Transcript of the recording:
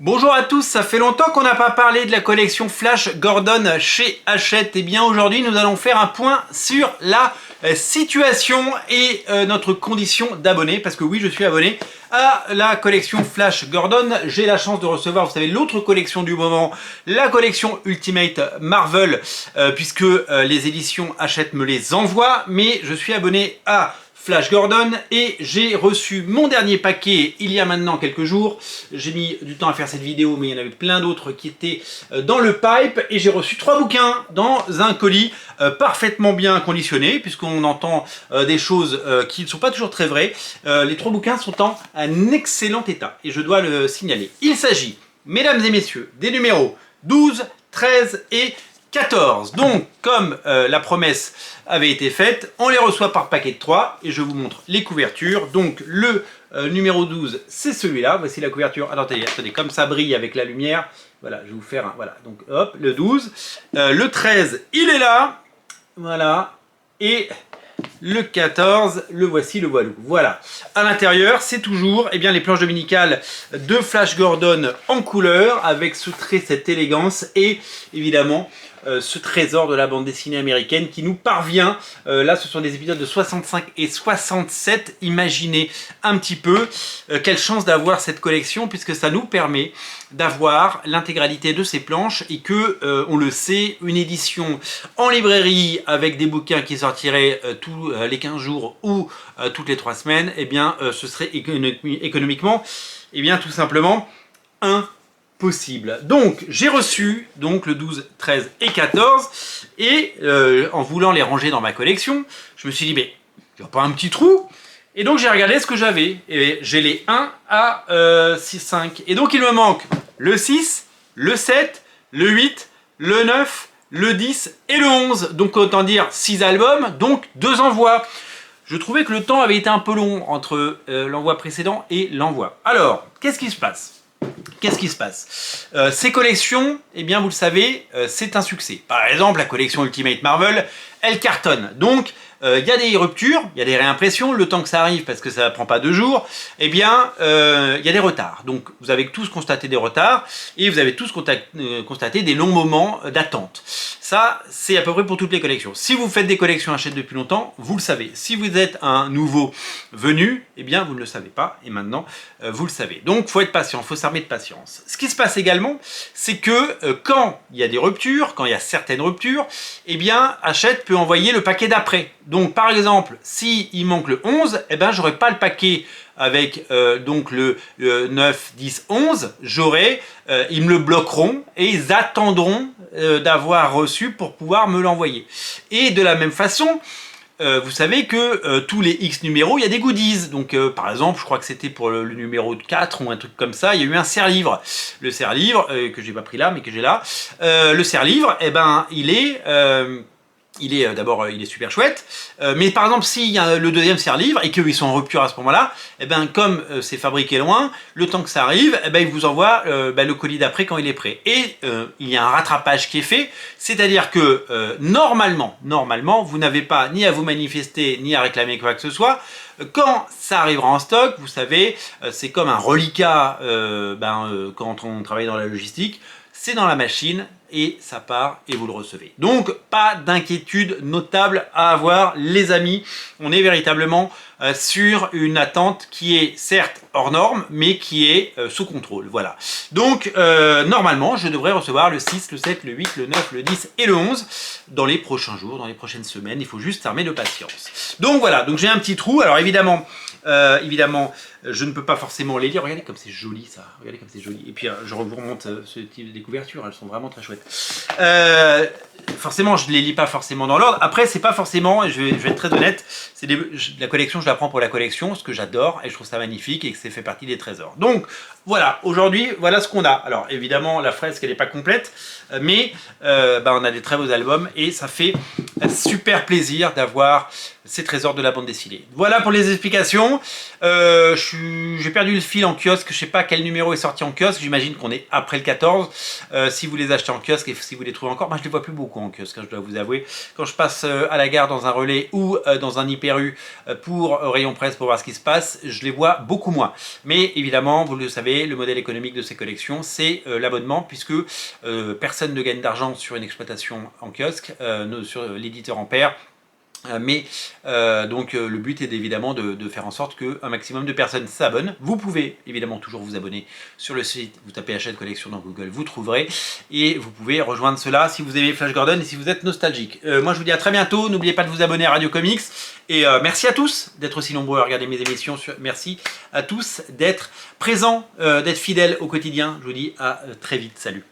Bonjour à tous, ça fait longtemps qu'on n'a pas parlé de la collection Flash Gordon chez Hachette. Et bien aujourd'hui nous allons faire un point sur la situation et notre condition d'abonné. Parce que oui, je suis abonné à la collection Flash Gordon. J'ai la chance de recevoir, vous savez, l'autre collection du moment, la collection Ultimate Marvel, puisque les éditions Hachette me les envoient. Mais je suis abonné à Flash Gordon et j'ai reçu mon dernier paquet il y a maintenant quelques jours. J'ai mis du temps à faire cette vidéo, mais il y en avait plein d'autres qui étaient dans le pipe et j'ai reçu 3 bouquins dans un colis parfaitement bien conditionné, puisqu'on entend des choses qui ne sont pas toujours très vraies. Les 3 bouquins sont en un excellent état et je dois le signaler. Il s'agit, mesdames et messieurs, des numéros 12, 13 et 14. Donc, comme la promesse avait été faite, on les reçoit par paquet de 3 et je vous montre les couvertures. Donc, le numéro 12, c'est celui-là. Voici la couverture. Alors, attendez, comme ça brille avec la lumière. Voilà, je vais vous faire un. Voilà, donc hop, le 12. Le 13, il est là. Voilà. Et le 14, le voici, le voilou. Voilà. À l'intérieur, c'est toujours bien, les planches dominicales de Flash Gordon en couleur, avec ce trait, cette élégance et évidemment ce trésor de la bande dessinée américaine qui nous parvient. Là, ce sont des épisodes de 65 et 67. Imaginez un petit peu quelle chance d'avoir cette collection, puisque ça nous permet d'avoir l'intégralité de ces planches et que, on le sait, une édition en librairie avec des bouquins qui sortiraient tous les 15 jours ou toutes les 3 semaines, eh bien, ce serait économiquement, eh bien, tout simplement impossible. Donc, j'ai reçu donc le 12, 13 et 14 et en voulant les ranger dans ma collection, je me suis dit, mais il n'y a pas un petit trou? Et donc, j'ai regardé ce que j'avais et j'ai les 1 à 6, 5. Et donc, il me manque le 6, le 7, le 8, le 9, le 10 et le 11. Donc, autant dire 6 albums, donc 2 envois. Je trouvais que le temps avait été un peu long entre l'envoi précédent et l'envoi. Alors, qu'est-ce qui se passe? Qu'est-ce qui se passe? Ces collections, eh bien, vous le savez, c'est un succès. Par exemple, la collection Ultimate Marvel, elle cartonne. Donc, il y a des ruptures, il y a des réimpressions, le temps que ça arrive, parce que ça ne prend pas 2 jours, eh bien, il y a des retards. Donc, vous avez tous constaté des retards, et vous avez tous constaté des longs moments d'attente. Ça, c'est à peu près pour toutes les collections. Si vous faites des collections Hachette depuis longtemps, vous le savez. Si vous êtes un nouveau venu, eh bien, vous ne le savez pas, et maintenant, vous le savez. Donc, il faut être patient, il faut s'armer de patience. Ce qui se passe également, c'est que quand il y a des ruptures, quand il y a certaines ruptures, eh bien, Hachette peut envoyer le paquet d'après. Donc, par exemple, s'il manque le 11, eh ben, j'aurai pas le paquet avec donc le 9, 10, 11. Ils me le bloqueront et ils attendront d'avoir reçu pour pouvoir me l'envoyer. Et de la même façon, vous savez que tous les X numéros, il y a des goodies. Donc, par exemple, je crois que c'était pour le numéro 4 ou un truc comme ça, il y a eu un serre-livre. Le serre-livre, que j'ai pas pris là, mais que j'ai là. Le serre-livre, eh ben, il est d'abord, il est super chouette. Mais par exemple, s'il y a le deuxième serre-livre et qu'ils sont en rupture à ce moment-là, eh ben, comme c'est fabriqué loin, le temps que ça arrive, eh ben, il vous envoie le colis d'après quand il est prêt. Et il y a un rattrapage qui est fait, c'est-à-dire que normalement, vous n'avez pas ni à vous manifester, ni à réclamer quoi que ce soit. Quand ça arrivera en stock, vous savez, c'est comme un reliquat quand on travaille dans la logistique, c'est dans la machine et ça part et vous le recevez. Donc, pas d'inquiétude notable à avoir, les amis. On est véritablement sur une attente qui est certes hors norme, mais qui est sous contrôle. Voilà. Donc, normalement, je devrais recevoir le 6, le 7, le 8, le 9, le 10 et le 11 dans les prochains jours, dans les prochaines semaines. Il faut juste s'armer de patience. Donc, voilà. Donc, j'ai un petit trou. Alors, évidemment, je ne peux pas forcément les lire. Regardez comme c'est joli ça. Regardez comme c'est joli. Et puis je vous remonte ce type de couvertures. Elles sont vraiment très chouettes. Forcément, je ne les lis pas forcément dans l'ordre. Après, c'est pas forcément, je vais être très honnête, la collection, je la prends pour la collection, ce que j'adore et je trouve ça magnifique et que ça fait partie des trésors. Donc voilà, aujourd'hui, voilà ce qu'on a. Alors évidemment, la fresque, elle n'est pas complète, mais on a des très beaux albums et ça fait super plaisir d'avoir ces trésors de la bande dessinée. Voilà pour les explications. Je j'ai perdu le fil en kiosque, je sais pas quel numéro est sorti en kiosque, j'imagine qu'on est après le 14. Si vous les achetez en kiosque et si vous les trouvez encore, moi je les vois plus beaucoup en kiosque, hein, je dois vous avouer. Quand je passe à la gare dans un relais ou dans un Hyper U pour rayon presse pour voir ce qui se passe, je les vois beaucoup moins. Mais évidemment, vous le savez, le modèle économique de ces collections, c'est l'abonnement, puisque personne ne gagne d'argent sur une exploitation en kiosque, sur l'éditeur en perd. Donc le but est évidemment de faire en sorte qu'un maximum de personnes s'abonnent. Vous pouvez évidemment toujours vous abonner sur le site, vous tapez Hachette Collection dans Google, vous trouverez, et vous pouvez rejoindre cela si vous aimez Flash Gordon et si vous êtes nostalgique. Moi je vous dis à très bientôt, n'oubliez pas de vous abonner à Radio Comics, et merci à tous d'être aussi nombreux à regarder mes émissions, merci à tous d'être présents, d'être fidèles au quotidien, je vous dis à très vite, salut.